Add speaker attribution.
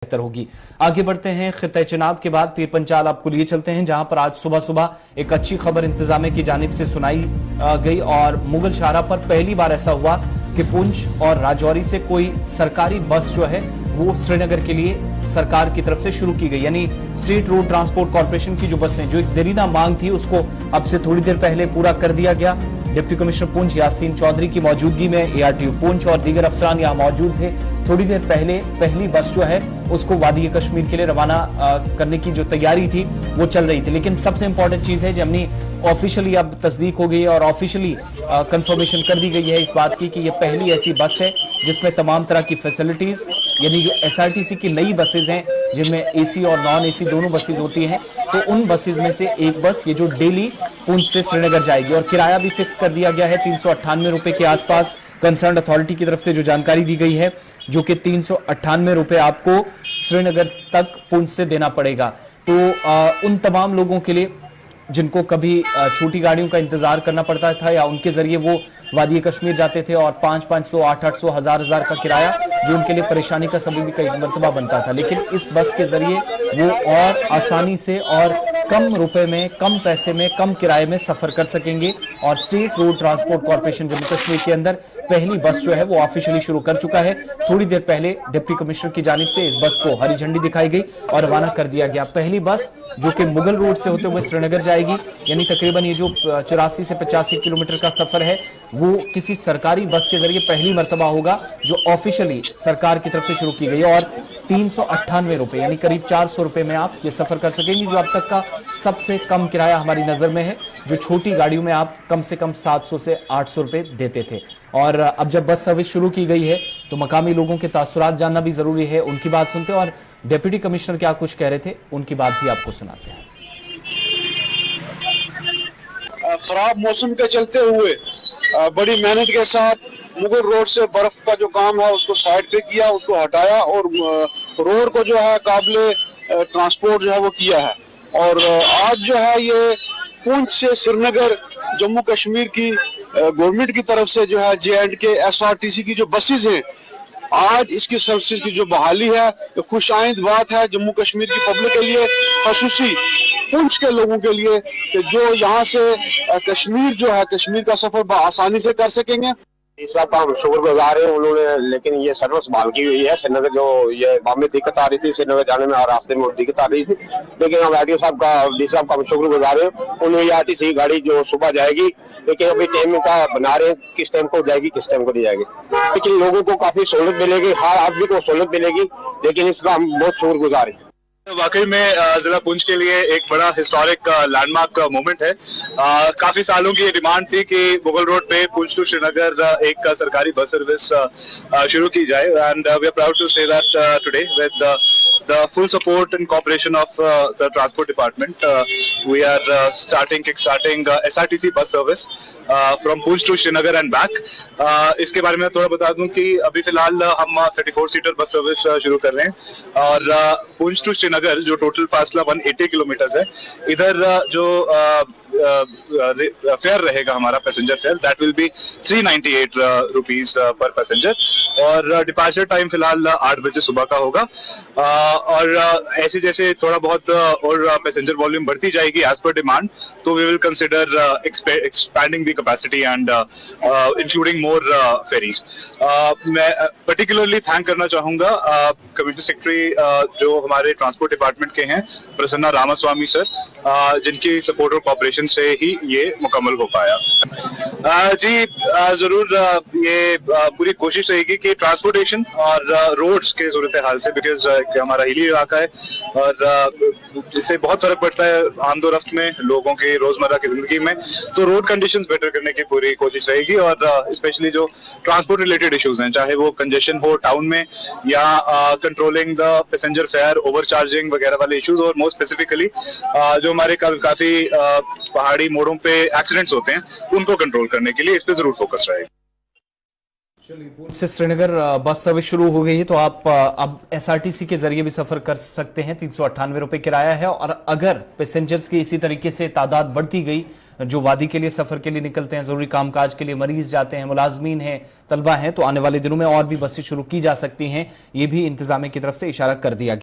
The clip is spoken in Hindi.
Speaker 1: बेहतर होगी। आगे बढ़ते हैं। खित्ते चिनाब के बाद पीर पंचाल आपको लिए चलते हैं, जहां पर आज सुबह सुबह एक अच्छी खबर इंतजामिया की जानिब से सुनाई गई और मुगल शाहरा पर पहली बार ऐसा हुआ कि पुंछ और राजौरी से कोई सरकारी बस जो है वो श्रीनगर के लिए सरकार की तरफ से शुरू की गई। यानी स्टेट रोड ट्रांसपोर्ट कॉर्पोरेशन की जो बसें, जो एक देरीना मांग थी, उसको अब से थोड़ी देर पहले पूरा कर दिया गया। डिप्टी कमिश्नर पुंछ यासीन चौधरी की मौजूदगी में एआरटीयू पुंछ और दीगर अफसरान यहां मौजूद थे। थोड़ी देर पहले पहली बस जो है उसको वादी कश्मीर के लिए रवाना करने की जो तैयारी थी वो चल रही थी। लेकिन सबसे इंपॉर्टेंट चीज है, जमनी ऑफिशियली अब तस्दीक हो गई है और ऑफिशियली कंफर्मेशन कर दी गई है इस बात की कि ये पहली ऐसी बस है जिसमें तमाम तरह की फैसिलिटीज, यानी जो एसआरटीसी की नई बसेज हैं जिनमें एसी और नॉन एसी दोनों बसेज होती हैं, तो उन बसेज में से एक बस ये जो डेली पुंछ से श्रीनगर जाएगी और किराया भी फिक्स कर दिया गया है 398 रुपए के आसपास। कंसर्न अथॉरिटी की तरफ से जो जानकारी दी गई है जो कि 398 रुपए आपको श्रीनगर तक पुंछ से देना पड़ेगा। तो उन तमाम लोगों के लिए जिनको कभी छोटी गाड़ियों का इंतजार करना पड़ता था या उनके जरिए वो वादी कश्मीर जाते थे और 500, 800, 1000 का किराया जो उनके लिए परेशानी का सबब कई मरतबा बनता था, लेकिन इस बस के जरिए वो और आसानी से और कम रुपए में, कम पैसे में, कम किराए में सफर कर सकेंगे। और state road transport corporation Jammu Kashmir के अंदर पहली बस जो है वो ऑफिशियली शुरू कर चुका है। थोड़ी देर पहले डिप्टी कमिश्नर की जानिब से इस बस को हरी झंडी दिखाई गई और रवाना कर दिया गया। पहली बस जो कि मुगल रोड से होते हुए श्रीनगर जाएगी, यानी तकरीबन ये जो 84 से 85 किलोमीटर का सफर है वो किसी सरकारी बस के जरिए पहली मर्तबा होगा जो ऑफिशियली सरकार की तरफ से शुरू की गई है। और 398 रुपए यानी करीब 400 रुपए में आप ये सफर कर सकेंगे, जो अब तक का सबसे कम किराया हमारी नजर में है। जो छोटी गाड़ियों में आप कम से कम 700 से 800 रुपए देते थे। और अब जब बस सर्विस शुरू की गई है तो मकामी लोगों के तासुरात जानना भी जरूरी है, उनकी बात सुनते हैं और डिप्टी कमिश्नर क्या कुछ कह रहे थे उनकी बात भी आपको सुनाते हैं।
Speaker 2: खराब मौसम के चलते हुए बड़ी मेहनत के साथ मुगल रोड से बर्फ का जो काम है उसको साइड पे किया, उसको हटाया और रोड को जो है काबिले ट्रांसपोर्ट जो है वो किया है। और आज जो है ये पुंछ से श्रीनगर जम्मू कश्मीर की गवर्नमेंट की तरफ से जो है J&K SRTC की जो बसेस हैं, आज इसकी सर्विस की जो बहाली है तो खुशाइंद बात है जम्मू कश्मीर की पब्लिक के लिए, खसूसी पुंछ के लोगों के लिए कि जो यहाँ से कश्मीर जो है, कश्मीर का सफर आसानी से कर सकेंगे।
Speaker 3: तीसरा तो हम शुक्रगुजार हैं उन्होंने, लेकिन ये सर्विस बहाल की हुई है। श्रीनगर जो ये में दिक्कत आ रही थी श्रीनगर जाने में और रास्ते में दिक्कत आ रही थी, लेकिन हम आरटीओ साहब का, डी साहब का हम शुक्रगुजार हैं। उन्हें ये आती सी गाड़ी जो सुबह जाएगी, लेकिन अभी टाइम का बना रहे किस टाइम को जाएगी किस टाइम को नहीं जाएगी, लेकिन लोगों को काफी सहूलत मिलेगी, हर आदमी को सहूलत मिलेगी, लेकिन इसका हम बहुत शुक्रगुजार हैं।
Speaker 4: वाकई में जिला पुंछ के लिए एक बड़ा हिस्टोरिक लैंडमार्क मोमेंट है। काफी सालों की डिमांड थी कि मुगल रोड पे पुंछ टू श्रीनगर एक सरकारी बस सर्विस शुरू की जाए, and we are proud to say that today with the full support and cooperation of the transport department, we are kickstarting SRTC bus service from Poonch to Srinagar and back. इसके बारे में थोड़ा बता दूं कि अभी फिलहाल हम 34 सीटर बस सर्विस शुरू कर रहे हैं और पुंछ टू श्रीनगर जो टोटल फासला 180 किलोमीटर है, इधर जो फेयर रहेगा हमारा passenger fair, that will be 398 rupees per passenger और डिपार्चर टाइम फिलहाल 8 बजे सुबह का होगा। और ऐसे जैसे थोड़ा बहुत और पैसेंजर वॉल्यूम बढ़ती जाएगी एज पर डिमांड, तो we will consider expanding the capacity and including more ferries. मैं पर्टिकुलरली थैंक करना चाहूंगा कमिश्नर सेक्रेटरी जो हमारे ट्रांसपोर्ट डिपार्टमेंट के हैं, प्रसन्ना रामास्वामी सर, जिनकी सपोर्ट और कॉपरेशन से ही ये मुकम्मल हो पाया। जी जरूर, ये पूरी कोशिश रहेगी कि ट्रांसपोर्टेशन और रोड्स के सूरत हाल से, बिकॉज हमारा हिली इलाका है और इससे बहुत फर्क पड़ता है आमदोरफ्त में लोगों के रोजमर्रा की जिंदगी में, तो रोड कंडीशंस बेटर करने की पूरी कोशिश रहेगी। और स्पेशली जो ट्रांसपोर्ट रिलेटेड इश्यूज हैं, चाहे वो कंजेशन हो टाउन में या controlling the passenger fair, overcharging वगैरह वाले इश्यूज, और मोस्ट स्पेसिफिकली जो हमारे काफी पहाड़ी मोड़ों पे एक्सीडेंट्स होते हैं उनको कंट्रोल करने के लिए इस पे जरूर फोकस रहेगा।
Speaker 1: पुंछ से श्रीनगर बस सर्विस शुरू हो गई है तो आप अब एसआरटीसी के जरिए भी सफर कर सकते हैं। 398 रुपए किराया है और अगर पैसेंजर्स की इसी तरीके से तादाद बढ़ती गई जो वादी के लिए सफर के लिए निकलते हैं, जरूरी कामकाज के लिए, मरीज जाते हैं, मुलाजमीन हैं, तलबा हैं, तो आने वाले दिनों में और भी बसें शुरू की जा सकती हैं। ये भी इंतजामिया की तरफ से इशारा कर दिया गया।